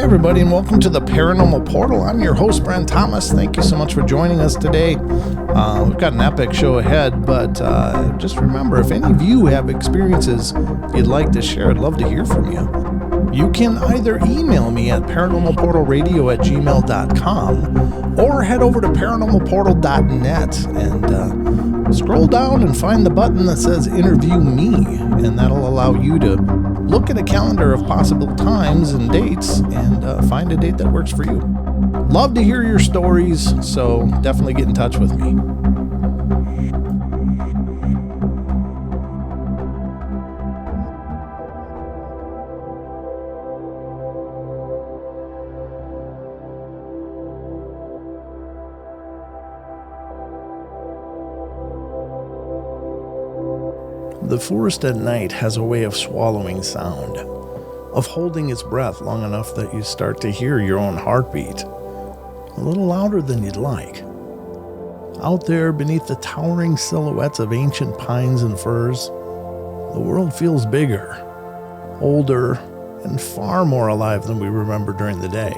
everybody, and welcome to the Paranormal Portal. I'm your host, Brent Thomas. Thank you so much for joining us today. We've got an epic show ahead, but just remember, if any of you have experiences you'd like to share, I'd love to hear from you. You can either email me at paranormalportalradio@gmail.com or head over to paranormalportal.net and scroll down and find the button that says Interview Me, and that'll allow you to look at a calendar of possible times and dates and find a date that works for you. Love to hear your stories, so definitely get in touch with me. The forest at night has a way of swallowing sound, of holding its breath long enough that you start to hear your own heartbeat, a little louder than you'd like. Out there beneath the towering silhouettes of ancient pines and firs, the world feels bigger, older, and far more alive than we remember during the day.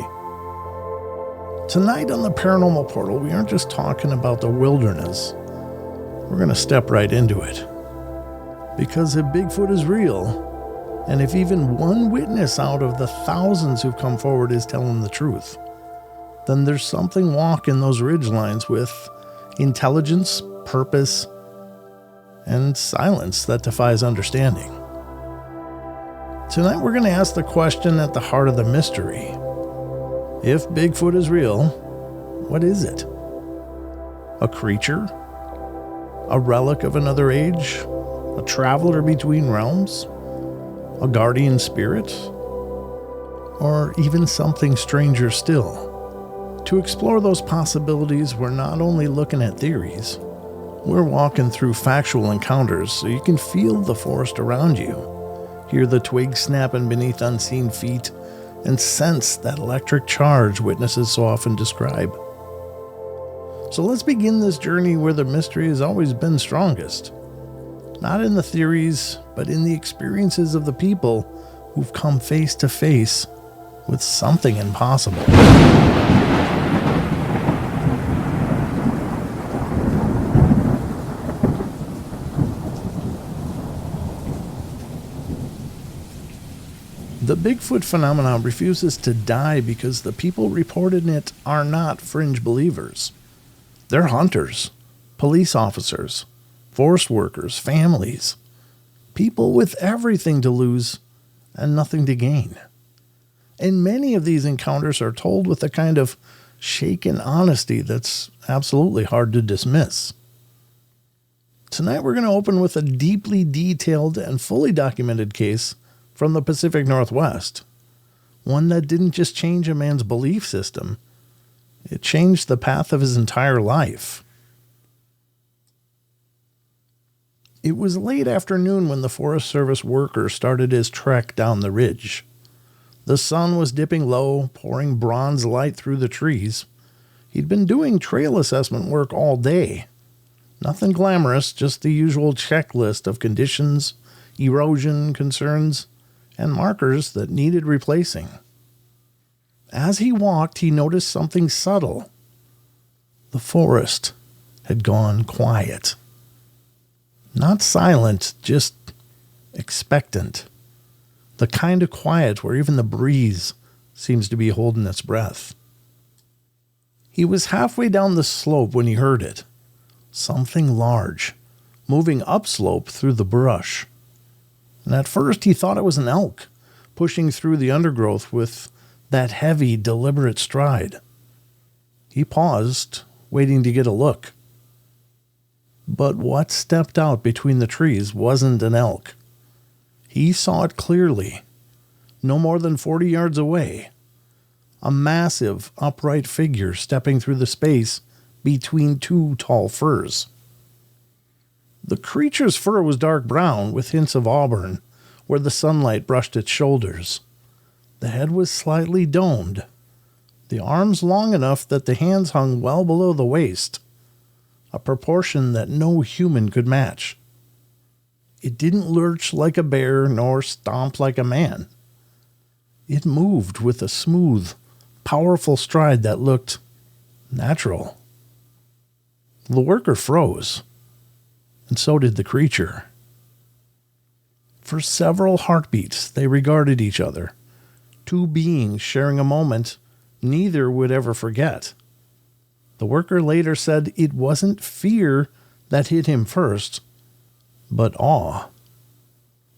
Tonight on the Paranormal Portal, we aren't just talking about the wilderness. We're going to step right into it. Because if Bigfoot is real, and if even one witness out of the thousands who've come forward is telling the truth, then there's something walking those ridgelines with intelligence, purpose, and silence that defies understanding. Tonight we're going to ask the question at the heart of the mystery. If Bigfoot is real, what is it? A creature? A relic of another age? A traveler between realms? A guardian spirit? Or even something stranger still? To explore those possibilities, we're not only looking at theories, we're walking through factual encounters so you can feel the forest around you, hear the twigs snapping beneath unseen feet, and sense that electric charge witnesses so often describe. So let's begin this journey where the mystery has always been strongest. Not in the theories, but in the experiences of the people who've come face to face with something impossible. The Bigfoot phenomenon refuses to die because the people reporting it are not fringe believers. They're hunters, police officers, forest workers, families, people with everything to lose and nothing to gain. And many of these encounters are told with a kind of shaken honesty that's absolutely hard to dismiss. Tonight we're going to open with a deeply detailed and fully documented case from the Pacific Northwest, one that didn't just change a man's belief system, it changed the path of his entire life. It was late afternoon when the Forest Service worker started his trek down the ridge. The sun was dipping low, pouring bronze light through the trees. He'd been doing trail assessment work all day. Nothing glamorous, just the usual checklist of conditions, erosion concerns, and markers that needed replacing. As he walked, he noticed something subtle. The forest had gone quiet. Not silent, just expectant. The kind of quiet where even the breeze seems to be holding its breath. He was halfway down the slope when he heard it. Something large, moving upslope through the brush. And at first he thought it was an elk, pushing through the undergrowth with that heavy, deliberate stride. He paused, waiting to get a look. But what stepped out between the trees wasn't an elk. He saw it clearly, no more than 40 yards away. A massive, upright figure stepping through the space between two tall firs. The creature's fur was dark brown with hints of auburn where the sunlight brushed its shoulders. The head was slightly domed, the arms long enough that the hands hung well below the waist, a proportion that no human could match. It didn't lurch like a bear nor stomp like a man. It moved with a smooth, powerful stride that looked natural. The worker froze, and so did the creature. For several heartbeats, they regarded each other, two beings sharing a moment neither would ever forget. The worker later said it wasn't fear that hit him first, but awe,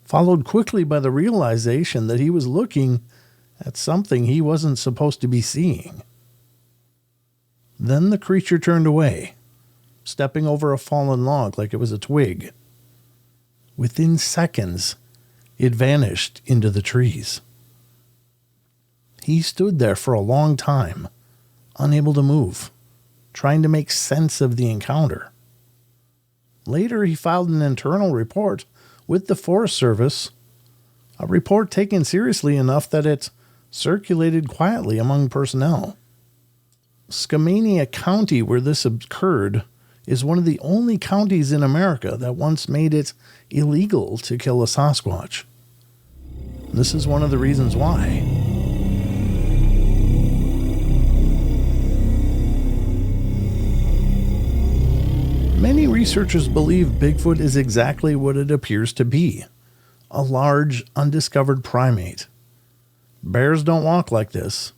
followed quickly by the realization that he was looking at something he wasn't supposed to be seeing. Then the creature turned away, stepping over a fallen log like it was a twig. Within seconds, it vanished into the trees. He stood there for a long time, unable to move, trying to make sense of the encounter. Later, he filed an internal report with the Forest Service, a report taken seriously enough that it circulated quietly among personnel. Skamania County, where this occurred, is one of the only counties in America that once made it illegal to kill a Sasquatch. This is one of the reasons why. Many researchers believe Bigfoot is exactly what it appears to be, a large, undiscovered primate. Bears don't walk like this.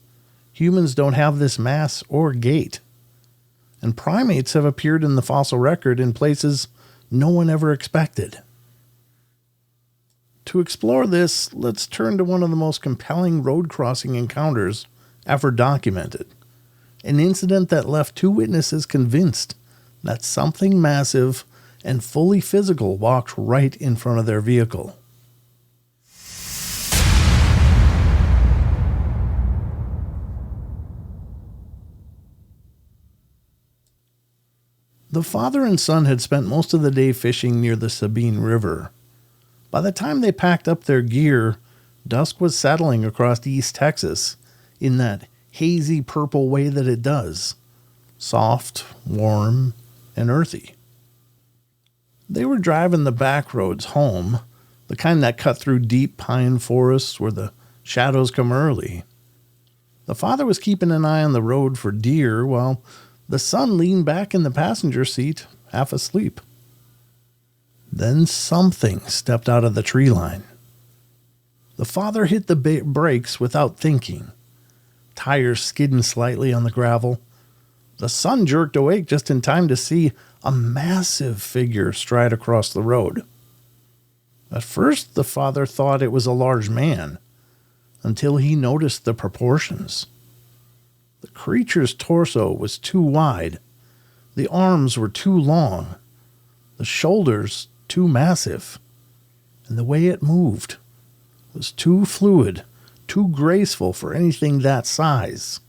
Humans don't have this mass or gait. And primates have appeared in the fossil record in places no one ever expected. To explore this, let's turn to one of the most compelling road crossing encounters ever documented. An incident that left two witnesses convinced that something massive and fully physical walked right in front of their vehicle. The father and son had spent most of the day fishing near the Sabine River. By the time they packed up their gear, dusk was settling across East Texas in that hazy purple way that it does. Soft, warm, and earthy. They were driving the back roads home, the kind that cut through deep pine forests where the shadows come early. The father was keeping an eye on the road for deer while the son leaned back in the passenger seat, half asleep. Then something stepped out of the tree line. The father hit the brakes without thinking, tires skidding slightly on the gravel. The son jerked awake just in time to see a massive figure stride across the road. At first, the father thought it was a large man, until he noticed the proportions. The creature's torso was too wide, the arms were too long, the shoulders too massive, and the way it moved was too fluid, too graceful for anything that size.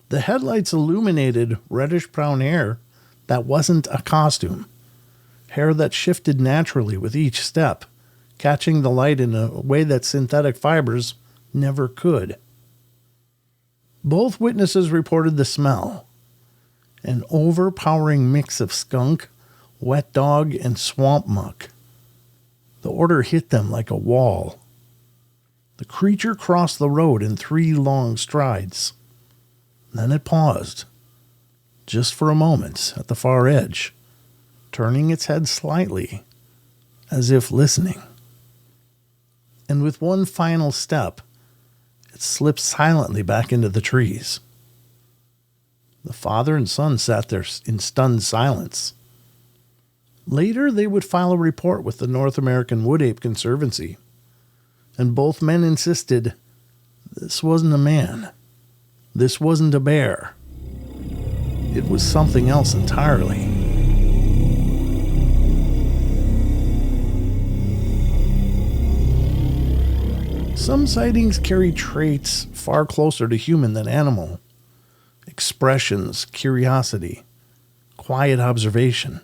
The headlights illuminated reddish-brown hair that wasn't a costume, hair that shifted naturally with each step, catching the light in a way that synthetic fibers never could. Both witnesses reported the smell, an overpowering mix of skunk, wet dog, and swamp muck. The odor hit them like a wall. The creature crossed the road in 3 long strides. Then it paused, just for a moment at the far edge, turning its head slightly, as if listening. And with one final step, it slipped silently back into the trees. The father and son sat there in stunned silence. Later, they would file a report with the North American Wood Ape Conservancy, and both men insisted this wasn't a man. This wasn't a bear. It was something else entirely. Some sightings carry traits far closer to human than animal. Expressions, curiosity, quiet observation,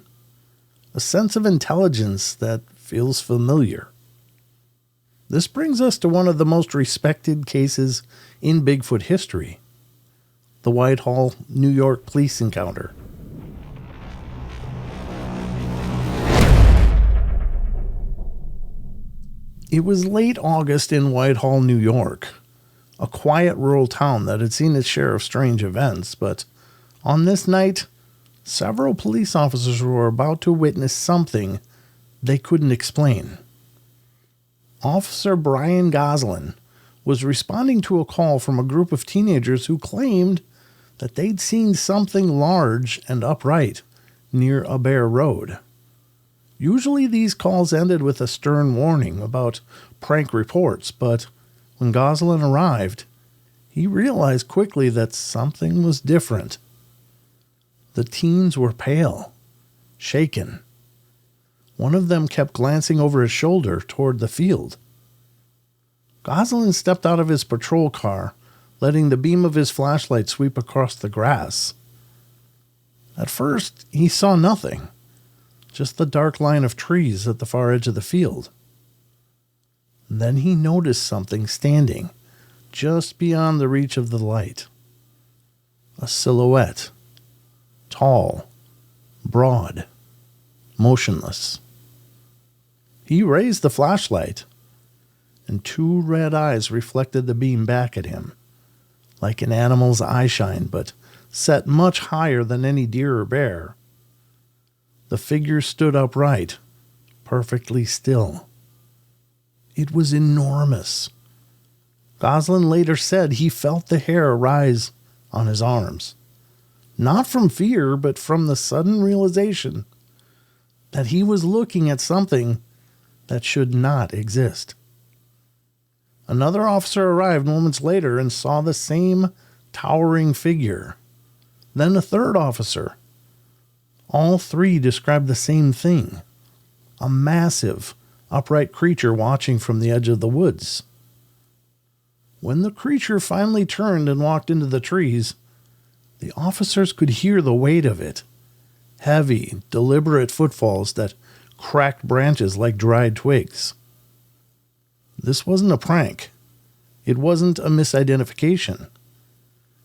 a sense of intelligence that feels familiar. This brings us to one of the most respected cases in Bigfoot history, the Whitehall, New York police encounter. It was late August in Whitehall, New York, a quiet rural town that had seen its share of strange events, but on this night, several police officers were about to witness something they couldn't explain. Officer Brian Goslin was responding to a call from a group of teenagers who claimed that they'd seen something large and upright near a bare road. Usually these calls ended with a stern warning about prank reports, but when Goslin arrived, he realized quickly that something was different. The teens were pale, shaken. One of them kept glancing over his shoulder toward the field. Goslin stepped out of his patrol car, letting the beam of his flashlight sweep across the grass. At first, he saw nothing, just the dark line of trees at the far edge of the field. Then he noticed something standing just beyond the reach of the light. A silhouette, tall, broad, motionless. He raised the flashlight, and two red eyes reflected the beam back at him, like an animal's eyeshine, but set much higher than any deer or bear. The figure stood upright, perfectly still. It was enormous. Goslin later said he felt the hair rise on his arms, not from fear, but from the sudden realization that he was looking at something that should not exist. Another officer arrived moments later and saw the same towering figure. Then a third officer. All three described the same thing, a massive, upright creature watching from the edge of the woods. When the creature finally turned and walked into the trees, the officers could hear the weight of it. Heavy, deliberate footfalls that cracked branches like dried twigs. This wasn't a prank. It wasn't a misidentification.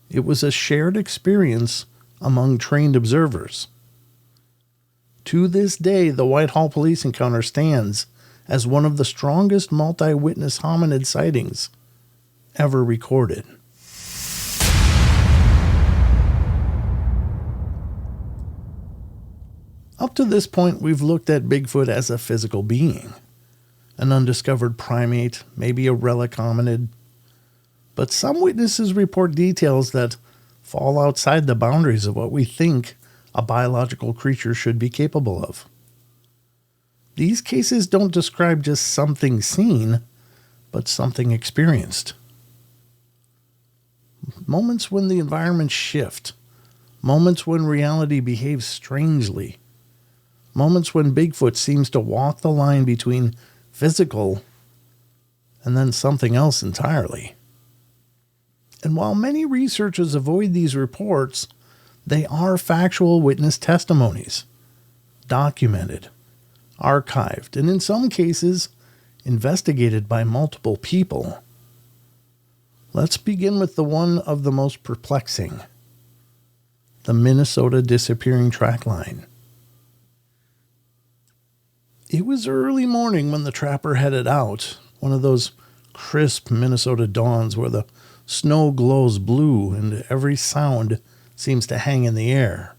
It was a shared experience among trained observers. To this day, the Whitehall police encounter stands as one of the strongest multi-witness hominid sightings ever recorded. Up to this point, we've looked at Bigfoot as a physical being, an undiscovered primate, maybe a relic hominid. But some witnesses report details that fall outside the boundaries of what we think a biological creature should be capable of. These cases don't describe just something seen, but something experienced. Moments when the environment shifts, moments when reality behaves strangely, moments when Bigfoot seems to walk the line between physical and then something else entirely. And while many researchers avoid these reports, they are factual witness testimonies, documented, archived, and in some cases, investigated by multiple people. Let's begin with the one of the most perplexing, the Minnesota disappearing track line. It was early morning when the trapper headed out, one of those crisp Minnesota dawns where the snow glows blue and every sound seems to hang in the air.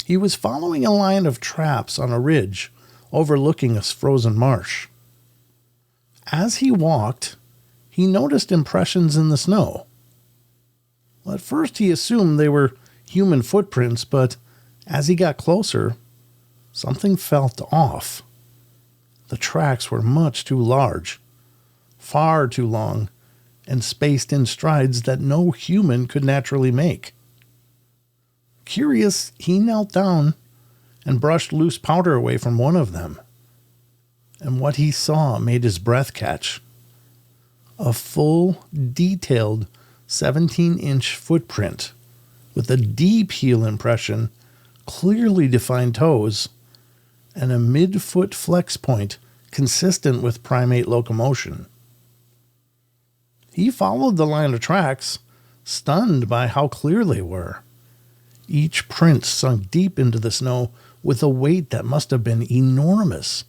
He was following a line of traps on a ridge overlooking a frozen marsh. As he walked, he noticed impressions in the snow. Well, at first he assumed they were human footprints, but as he got closer, something felt off. The tracks were much too large, far too long, and spaced in strides that no human could naturally make. Curious, he knelt down and brushed loose powder away from one of them. And what he saw made his breath catch. A full, detailed 17-inch footprint with a deep heel impression, clearly defined toes, and a mid-foot flex point consistent with primate locomotion. He followed the line of tracks, stunned by how clear they were. Each print sunk deep into the snow with a weight that must have been enormous.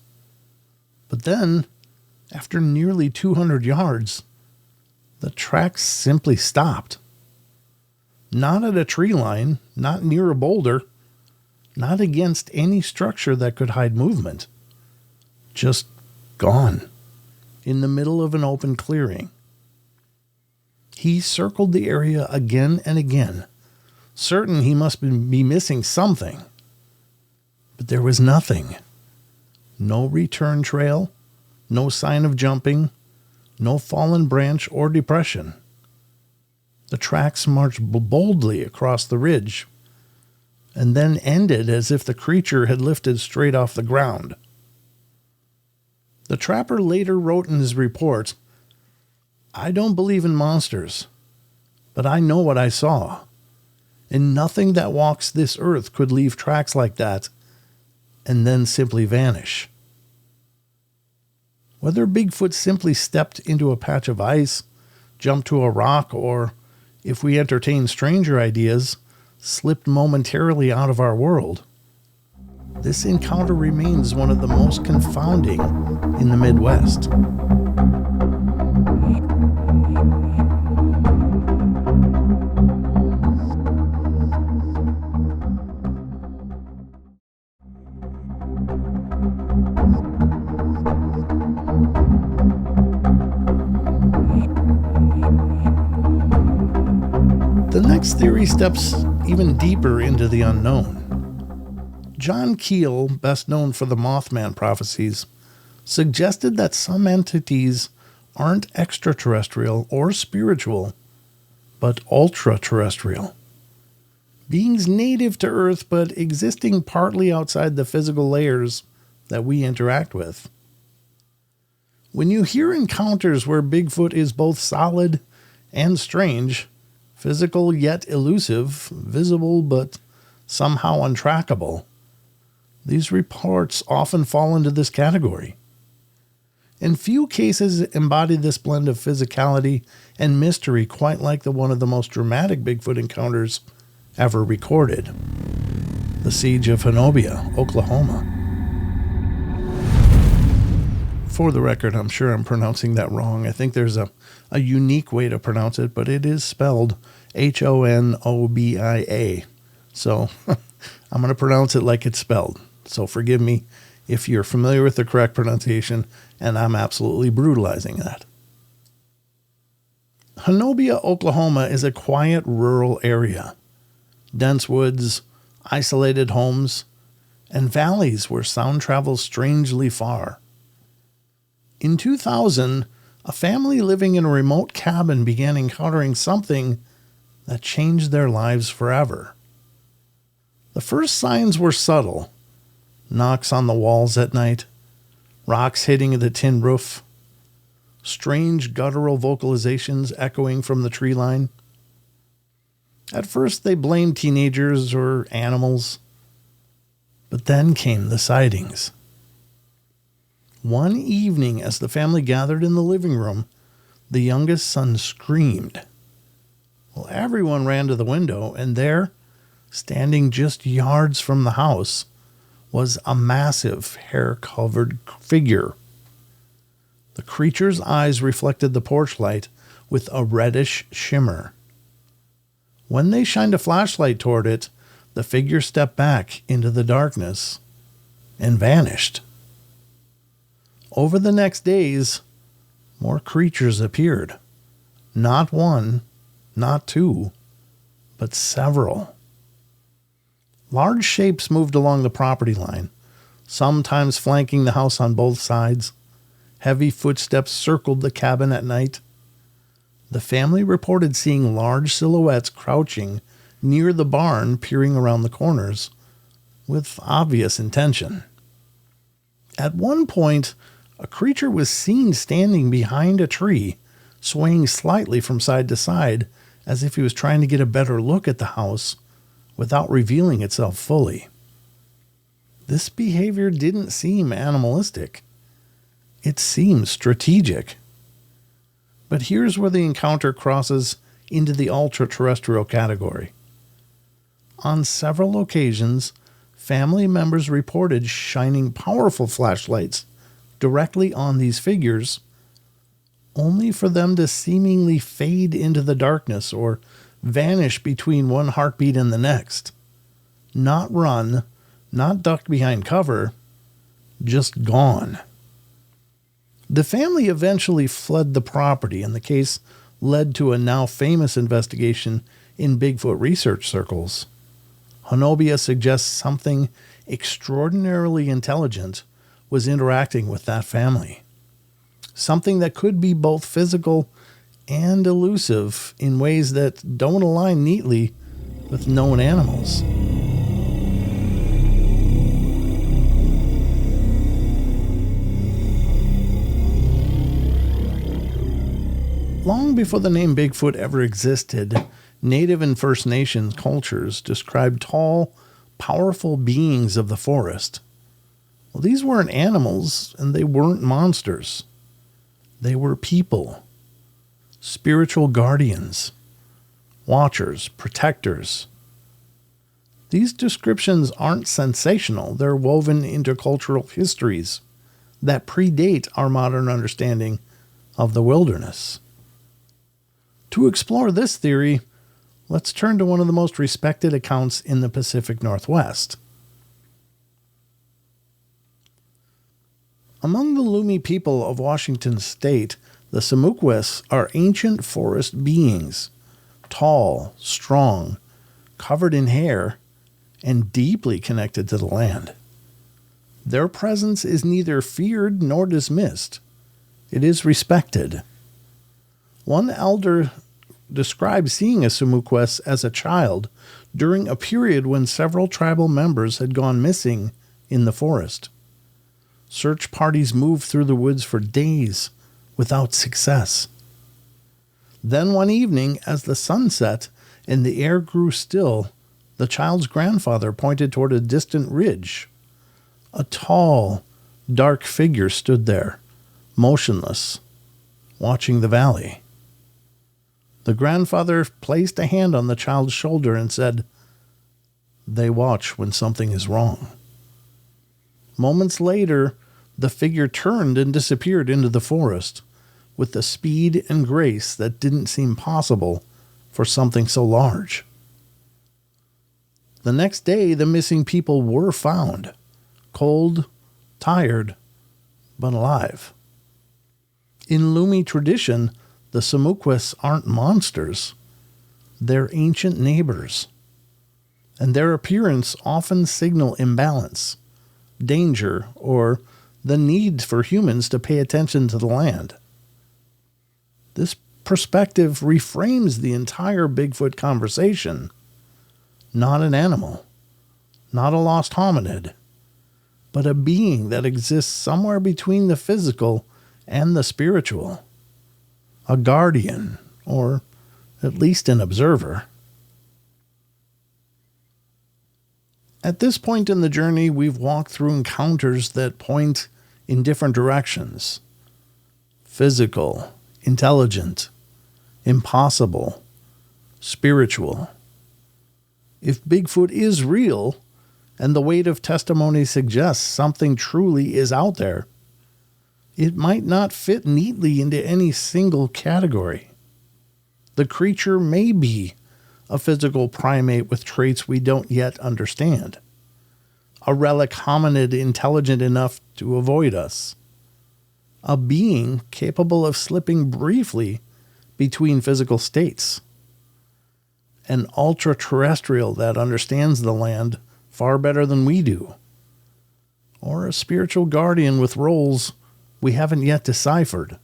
But then, After nearly 200 yards, the tracks simply stopped. Not at a tree line, not near a boulder, not against any structure that could hide movement. Just gone, in the middle of an open clearing. He circled the area again and again, certain he must be missing something. But there was nothing. No return trail, no sign of jumping, no fallen branch or depression. The tracks marched boldly across the ridge, and then ended as if the creature had lifted straight off the ground. The trapper later wrote in his report, "I don't believe in monsters, but I know what I saw, and nothing that walks this earth could leave tracks like that and then simply vanish." Whether Bigfoot simply stepped into a patch of ice, jumped to a rock, or, if we entertain stranger ideas, slipped momentarily out of our world, this encounter remains one of the most confounding in the Midwest. The next theory steps even deeper into the unknown. John Keel, best known for the Mothman prophecies, suggested that some entities aren't extraterrestrial or spiritual, but ultra-terrestrial. Beings native to Earth but existing partly outside the physical layers that we interact with. When you hear encounters where Bigfoot is both solid and strange, physical yet elusive, visible but somehow untrackable, these reports often fall into this category. And few cases embody this blend of physicality and mystery quite like one of the most dramatic Bigfoot encounters ever recorded: the siege of Honobia, Oklahoma. For the record, I'm sure I'm pronouncing that wrong. I think there's a unique way to pronounce it, but it is spelled Honobia. So I'm going to pronounce it like it's spelled. So forgive me if you're familiar with the correct pronunciation, and I'm absolutely brutalizing that. Honobia, Oklahoma is a quiet rural area. Dense woods, isolated homes, and valleys where sound travels strangely far. In 2000, a family living in a remote cabin began encountering something that changed their lives forever. The first signs were subtle: knocks on the walls at night, rocks hitting the tin roof, strange guttural vocalizations echoing from the tree line. At first they blamed teenagers or animals, but then came the sightings. One evening, as the family gathered in the living room, the youngest son screamed. Well, everyone ran to the window, and there, standing just yards from the house, was a massive, hair-covered figure. The creature's eyes reflected the porch light with a reddish shimmer. When they shined a flashlight toward it, the figure stepped back into the darkness and vanished. Over the next days, more creatures appeared. Not one, not two, but several. Large shapes moved along the property line, sometimes flanking the house on both sides. Heavy footsteps circled the cabin at night. The family reported seeing large silhouettes crouching near the barn, peering around the corners, with obvious intention. At one point, a creature was seen standing behind a tree, swaying slightly from side to side, as if he was trying to get a better look at the house without revealing itself fully. This behavior didn't seem animalistic. It seemed strategic. But here's where the encounter crosses into the ultra-terrestrial category. On several occasions, family members reported shining powerful flashlights directly on these figures, only for them to seemingly fade into the darkness or vanish between one heartbeat and the next. Not run, not duck behind cover, just gone. The family eventually fled the property, and the case led to a now famous investigation in Bigfoot research circles. Honobia suggests something extraordinarily intelligent was interacting with that family. Something that could be both physical and elusive in ways that don't align neatly with known animals. Long before the name Bigfoot ever existed, Native and First Nations cultures described tall, powerful beings of the forest. Well, these weren't animals, and they weren't monsters. They were people, spiritual guardians, watchers, protectors. These descriptions aren't sensational. They're woven into cultural histories that predate our modern understanding of the wilderness. To explore this theory, let's turn to one of the most respected accounts in the Pacific Northwest. Among the Lumi people of Washington state, the Samukwes are ancient forest beings, tall, strong, covered in hair, and deeply connected to the land. Their presence is neither feared nor dismissed. It is respected. One elder described seeing a Samukwes as a child during a period when several tribal members had gone missing in the forest. Search parties moved through the woods for days without success. Then one evening, as the sun set and the air grew still, the child's grandfather pointed toward a distant ridge. A tall, dark figure stood there, motionless, watching the valley. The grandfather placed a hand on the child's shoulder and said, "They watch when something is wrong." Moments later, the figure turned and disappeared into the forest with the speed and grace that didn't seem possible for something so large. The next day, the missing people were found, cold, tired, but alive. In Lumi tradition, the Samukwes aren't monsters. They're ancient neighbors, and their appearance often signal imbalance, danger, or the need for humans to pay attention to the land. This perspective reframes the entire Bigfoot conversation. Not an animal, not a lost hominid, but a being that exists somewhere between the physical and the spiritual. A guardian, or at least an observer. At this point in the journey, we've walked through encounters that point in different directions. Physical, intelligent, impossible, spiritual. If Bigfoot is real, and the weight of testimony suggests something truly is out there, it might not fit neatly into any single category. The creature may be a physical primate with traits we don't yet understand. A relic hominid intelligent enough to avoid us. A being capable of slipping briefly between physical states. An ultra-terrestrial that understands the land far better than we do. Or a spiritual guardian with roles we haven't yet deciphered.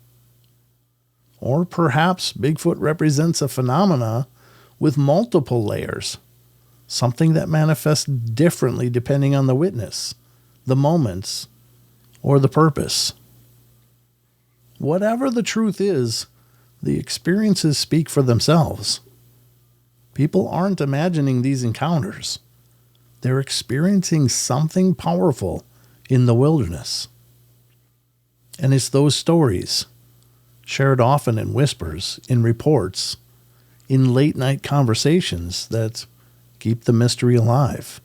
Or perhaps Bigfoot represents a phenomena with multiple layers, something that manifests differently depending on the witness, the moments, or the purpose. Whatever the truth is, the experiences speak for themselves. People aren't imagining these encounters. They're experiencing something powerful in the wilderness. And it's those stories, shared often in whispers, in reports, in late-night conversations, that keep the mystery alive.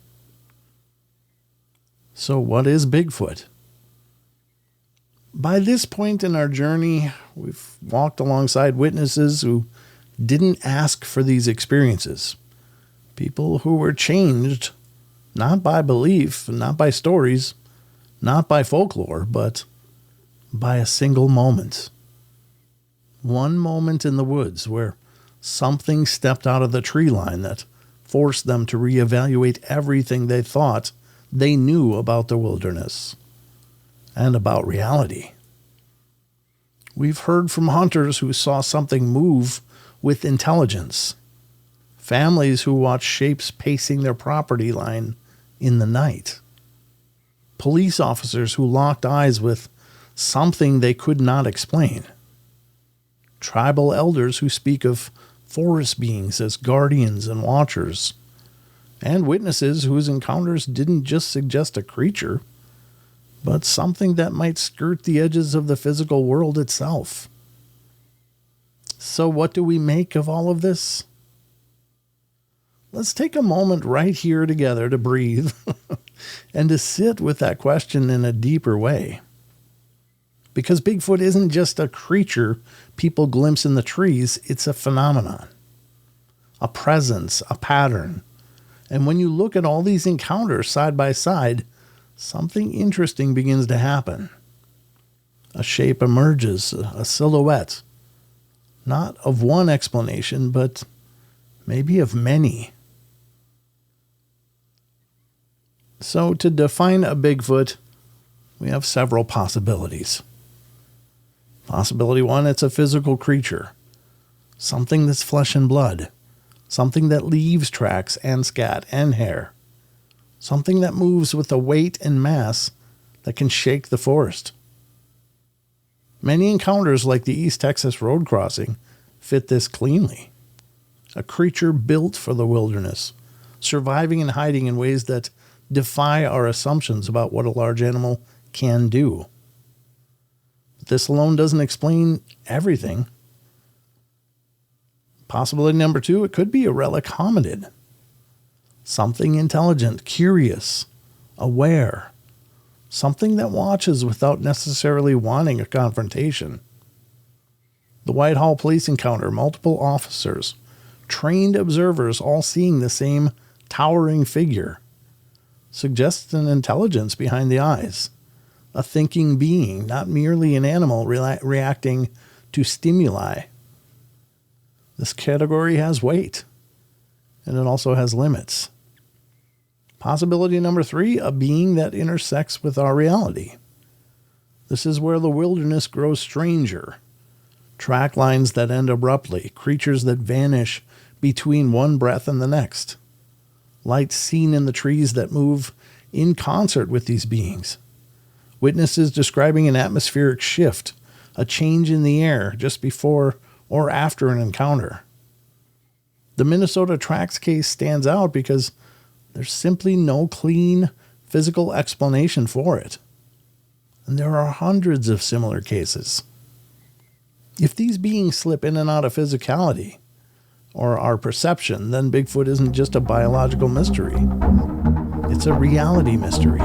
So what is Bigfoot? By this point in our journey, we've walked alongside witnesses who didn't ask for these experiences. People who were changed, not by belief, not by stories, not by folklore, but by a single moment. One moment in the woods where something stepped out of the tree line that forced them to reevaluate everything they thought they knew about the wilderness and about reality. We've heard from hunters who saw something move with intelligence, families who watched shapes pacing their property line in the night, police officers who locked eyes with something they could not explain, tribal elders who speak of forest beings as guardians and watchers, and witnesses whose encounters didn't just suggest a creature, but something that might skirt the edges of the physical world itself. So what do we make of all of this? Let's take a moment right here together to breathe and to sit with that question in a deeper way. Because Bigfoot isn't just a creature people glimpse in the trees, it's a phenomenon, a presence, a pattern. And when you look at all these encounters side by side, something interesting begins to happen. A shape emerges, a silhouette, not of one explanation, but maybe of many. So to define a Bigfoot, we have several possibilities. Possibility one, it's a physical creature, something that's flesh and blood, something that leaves tracks and scat and hair, something that moves with a weight and mass that can shake the forest. Many encounters like the East Texas road crossing fit this cleanly. A creature built for the wilderness, surviving and hiding in ways that defy our assumptions about what a large animal can do. But this alone doesn't explain everything. Possibility number two, it could be a relic hominid. Something intelligent, curious, aware. Something that watches without necessarily wanting a confrontation. The Whitehall police encounter, multiple officers, trained observers all seeing the same towering figure, suggests an intelligence behind the eyes, a thinking being, not merely an animal reacting to stimuli. This category has weight, and it also has limits. Possibility number three, a being that intersects with our reality. This is where the wilderness grows stranger. Track lines that end abruptly, creatures that vanish between one breath and the next. Lights seen in the trees that move in concert with these beings. Witnesses describing an atmospheric shift, a change in the air just before or after an encounter. The Minnesota Tracks case stands out because there's simply no clean physical explanation for it. And there are hundreds of similar cases. If these beings slip in and out of physicality, or our perception, then Bigfoot isn't just a biological mystery. It's a reality mystery.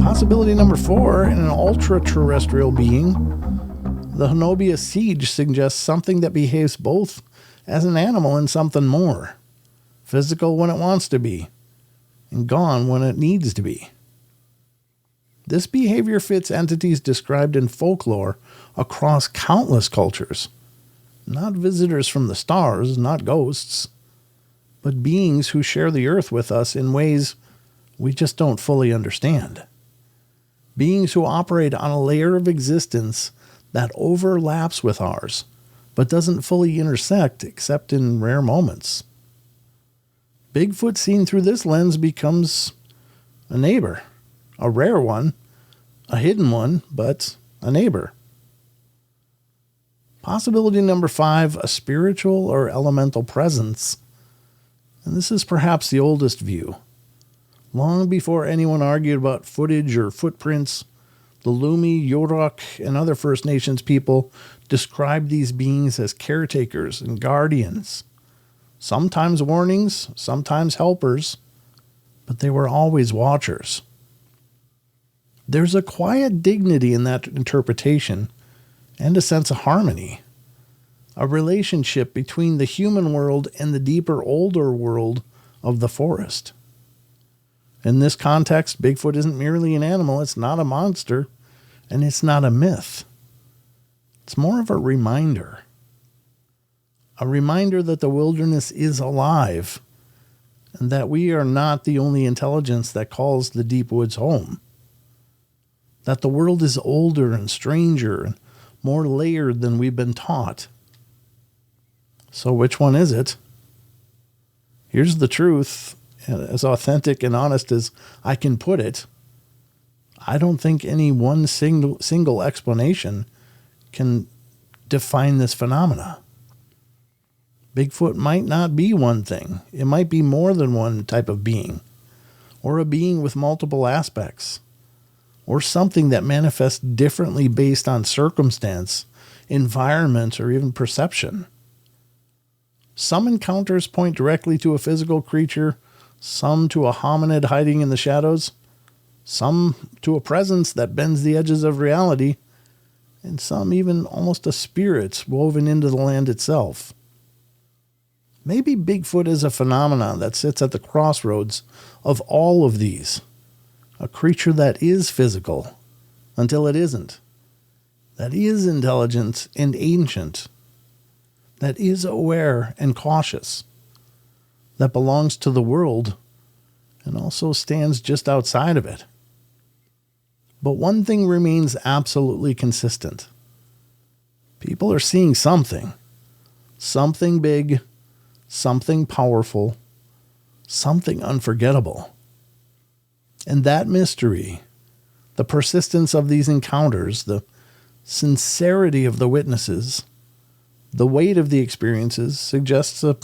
Possibility number four, in an ultra-terrestrial being, the Honobia siege suggests something that behaves both as an animal and something more. Physical when it wants to be, and gone when it needs to be. This behavior fits entities described in folklore across countless cultures. Not visitors from the stars, not ghosts, but beings who share the earth with us in ways we just don't fully understand. Beings who operate on a layer of existence that overlaps with ours, but doesn't fully intersect except in rare moments. Bigfoot seen through this lens becomes a neighbor, a rare one, a hidden one, but a neighbor. Possibility number five, a spiritual or elemental presence. And this is perhaps the oldest view. Long before anyone argued about footage or footprints, the Lumi, Yorok, and other First Nations people described these beings as caretakers and guardians. Sometimes warnings, sometimes helpers, but they were always watchers. There's a quiet dignity in that interpretation and a sense of harmony. A relationship between the human world and the deeper, older world of the forest. In this context, Bigfoot isn't merely an animal, it's not a monster, and it's not a myth. It's more of a reminder. A reminder that the wilderness is alive, and that we are not the only intelligence that calls the deep woods home. That the world is older and stranger and more layered than we've been taught. So which one is it? Here's the truth, as authentic and honest as I can put it. I don't think any one single explanation can define this phenomena. Bigfoot might not be one thing. It might be more than one type of being, or a being with multiple aspects, or something that manifests differently based on circumstance, environment, or even perception. Some encounters point directly to a physical creature, some to a hominid hiding in the shadows, some to a presence that bends the edges of reality, and some even almost a spirit woven into the land itself. Maybe Bigfoot is a phenomenon that sits at the crossroads of all of these. A creature that is physical until it isn't. That is intelligent and ancient. That is aware and cautious. That belongs to the world and also stands just outside of it. But one thing remains absolutely consistent. People are seeing something. Something big, something powerful, something unforgettable. And that mystery, the persistence of these encounters, the sincerity of the witnesses, the weight of the experiences suggests a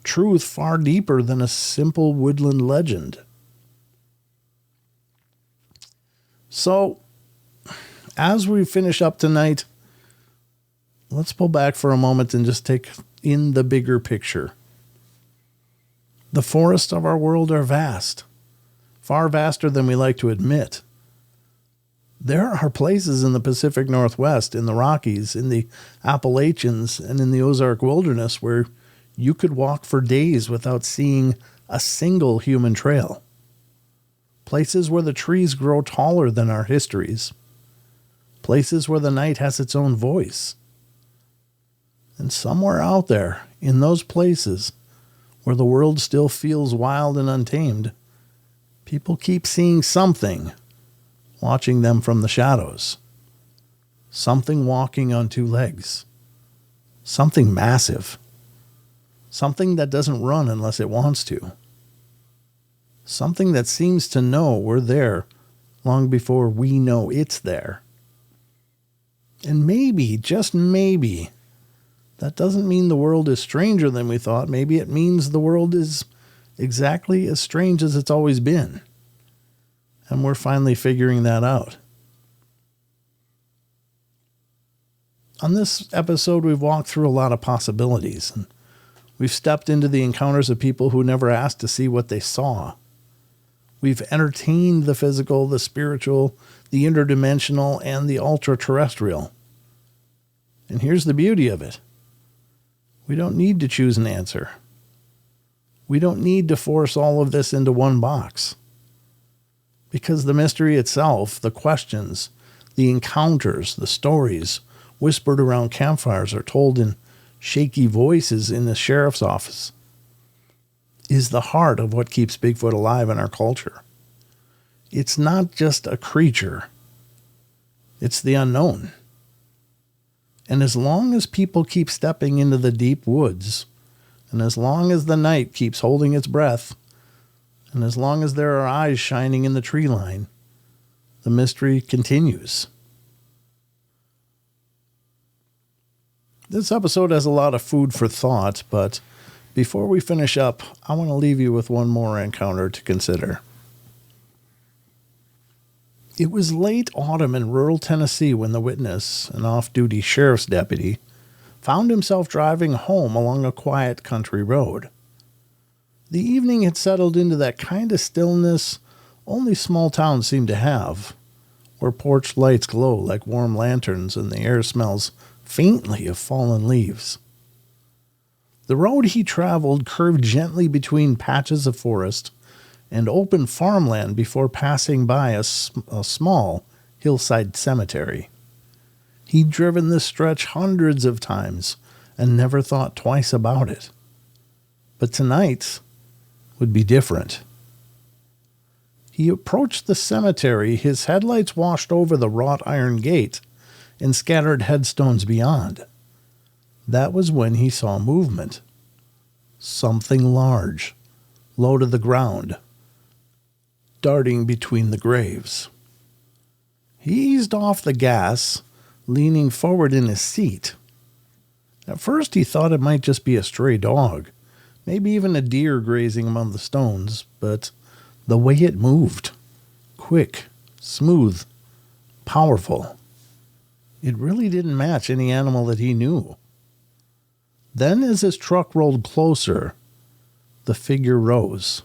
truth far deeper than a simple woodland legend. So, as we finish up tonight, let's pull back for a moment and just take in the bigger picture. The forests of our world are vast, far vaster than we like to admit. There are places in the Pacific Northwest, in the Rockies, in the Appalachians, and in the Ozark Wilderness where you could walk for days without seeing a single human trail. Places where the trees grow taller than our histories. Places where the night has its own voice. And somewhere out there, in those places where the world still feels wild and untamed, people keep seeing something watching them from the shadows. Something walking on two legs. Something massive. Something that doesn't run unless it wants to. Something that seems to know we're there long before we know it's there. And maybe, just maybe, that doesn't mean the world is stranger than we thought. Maybe it means the world is exactly as strange as it's always been. And we're finally figuring that out. On this episode, we've walked through a lot of possibilities. And we've stepped into the encounters of people who never asked to see what they saw. We've entertained the physical, the spiritual, the interdimensional, and the ultra-terrestrial. And here's the beauty of it. We don't need to choose an answer. We don't need to force all of this into one box. Because the mystery itself, the questions, the encounters, the stories whispered around campfires or told in shaky voices in the sheriff's office, is the heart of what keeps Bigfoot alive in our culture. It's not just a creature. It's the unknown. And as long as people keep stepping into the deep woods, and as long as the night keeps holding its breath, and as long as there are eyes shining in the tree line, the mystery continues. This episode has a lot of food for thought, but before we finish up, I want to leave you with one more encounter to consider. It was late autumn in rural Tennessee when the witness, an off-duty sheriff's deputy, found himself driving home along a quiet country road. The evening had settled into that kind of stillness only small towns seem to have, where porch lights glow like warm lanterns and the air smells faintly of fallen leaves. The road he traveled curved gently between patches of forest and open farmland before passing by a small hillside cemetery. He'd driven this stretch hundreds of times and never thought twice about it. But tonight would be different. He approached the cemetery, his headlights washed over the wrought iron gate and scattered headstones beyond. That was when he saw movement. Something large, low to the ground, darting between the graves. He eased off the gas, leaning forward in his seat. At first he thought it might just be a stray dog, maybe even a deer grazing among the stones, but the way it moved, quick, smooth, powerful, it really didn't match any animal that he knew. Then as his truck rolled closer, the figure rose,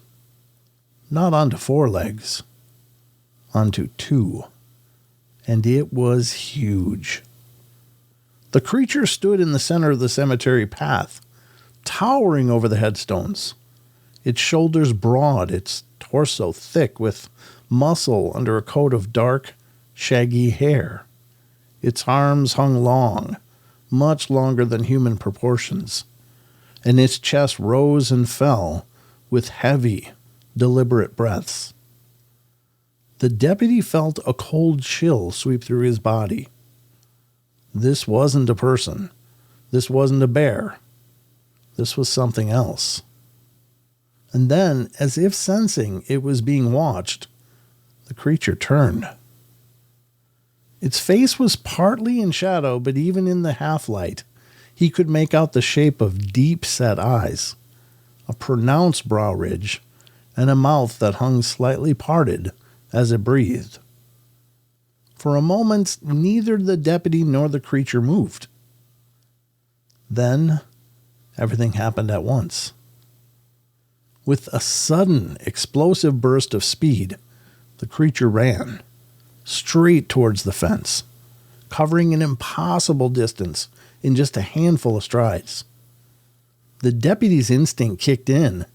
not onto 4 legs, onto 2, and it was huge. The creature stood in the center of the cemetery path, towering over the headstones, its shoulders broad, its torso thick with muscle under a coat of dark, shaggy hair. Its arms hung long, much longer than human proportions, and its chest rose and fell with heavy, deliberate breaths. The deputy felt a cold chill sweep through his body. This wasn't a person. This wasn't a bear. This was something else. And then, as if sensing it was being watched, the creature turned. Its face was partly in shadow, but even in the half-light, he could make out the shape of deep-set eyes, a pronounced brow ridge, and a mouth that hung slightly parted as it breathed. For a moment, neither the deputy nor the creature moved. Then, everything happened at once. With a sudden, explosive burst of speed, the creature ran straight towards the fence, covering an impossible distance in just a handful of strides. The deputy's instinct kicked in,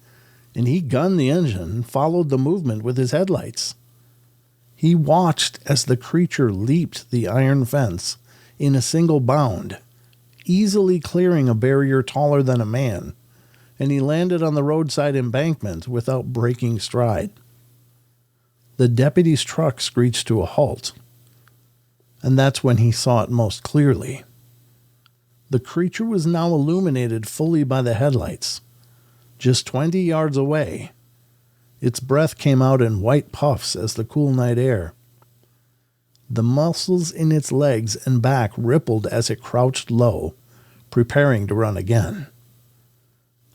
and he gunned the engine and followed the movement with his headlights. He watched as the creature leaped the iron fence in a single bound, easily clearing a barrier taller than a man, and he landed on the roadside embankment without breaking stride. The deputy's truck screeched to a halt, and that's when he saw it most clearly. The creature was now illuminated fully by the headlights. Just 20 yards away, its breath came out in white puffs as the cool night air. The muscles in its legs and back rippled as it crouched low, preparing to run again.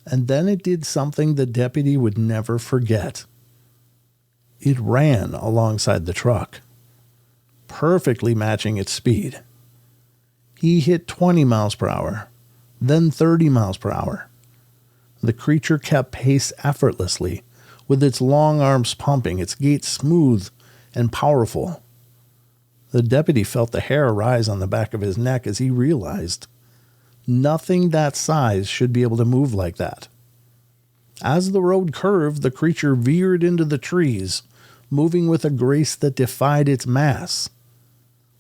And then it did something the deputy would never forget. It ran alongside the truck, perfectly matching its speed. He hit 20 miles per hour, then 30 miles per hour. The creature kept pace effortlessly, with its long arms pumping, its gait smooth and powerful. The deputy felt the hair rise on the back of his neck as he realized nothing that size should be able to move like that. As the road curved, the creature veered into the trees, moving with a grace that defied its mass.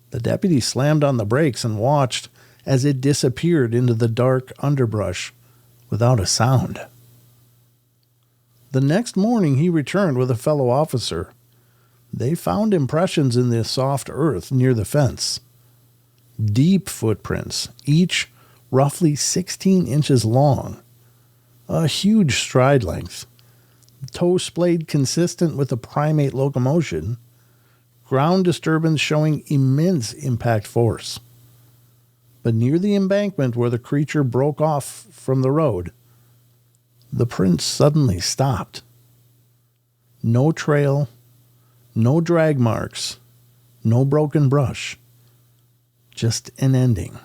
The deputy slammed on the brakes and watched as it disappeared into the dark underbrush without a sound. The next morning he returned with a fellow officer. They found impressions in the soft earth near the fence. Deep footprints, each roughly 16 inches long. A huge stride length. Toe splayed consistent with a primate locomotion. Ground disturbance showing immense impact force. But near the embankment where the creature broke off from the road, the prints suddenly stopped. No trail, no drag marks, No broken brush. Just an ending.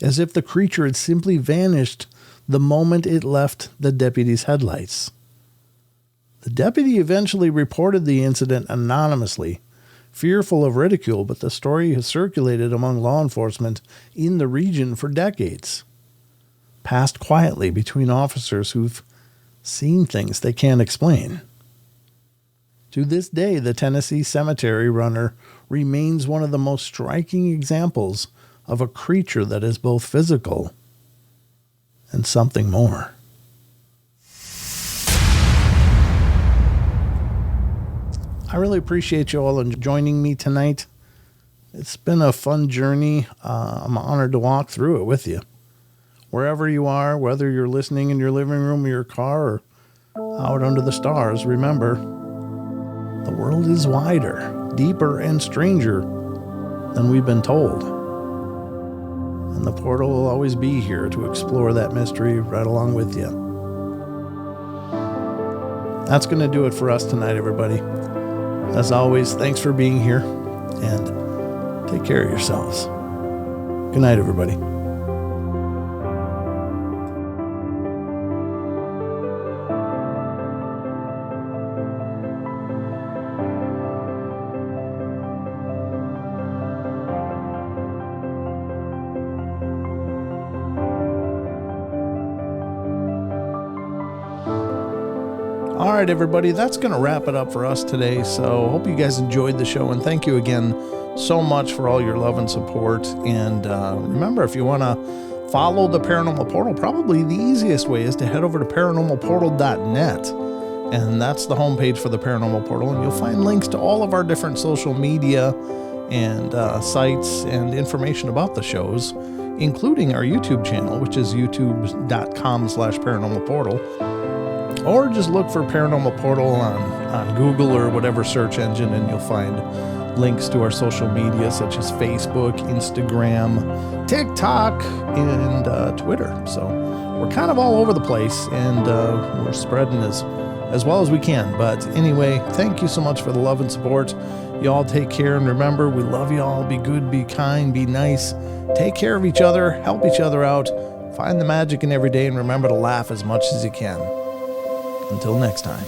As if the creature had simply vanished the moment it left the deputy's headlights. The deputy eventually reported the incident anonymously, fearful of ridicule, but the story has circulated among law enforcement in the region for decades. Passed quietly between officers who've seen things they can't explain. To this day, the Tennessee cemetery runner remains one of the most striking examples of a creature that is both physical and something more. I really appreciate you all joining me tonight. It's been a fun journey. I'm honored to walk through it with you. Wherever you are, whether you're listening in your living room or your car or out under the stars, remember, the world is wider, deeper, and stranger than we've been told. And the portal will always be here to explore that mystery right along with you. That's going to do it for us tonight, everybody. As always, thanks for being here, and take care of yourselves. Good night, everybody. All right, everybody, that's going to wrap it up for us today. So hope you guys enjoyed the show, and thank you again so much for all your love and support. And remember, if you want to follow the Paranormal Portal, probably the easiest way is to head over to paranormalportal.net. And that's the homepage for the Paranormal Portal. And you'll find links to all of our different social media and sites and information about the shows, including our YouTube channel, which is youtube.com/paranormalportal. Or just look for Paranormal Portal on Google or whatever search engine, and you'll find links to our social media such as Facebook, Instagram, TikTok, and Twitter. So we're kind of all over the place, and we're spreading as well as we can. But anyway, thank you so much for the love and support. You all take care, and remember, we love you all. Be good, be kind, be nice. Take care of each other, help each other out, find the magic in every day, and remember to laugh as much as you can. Until next time.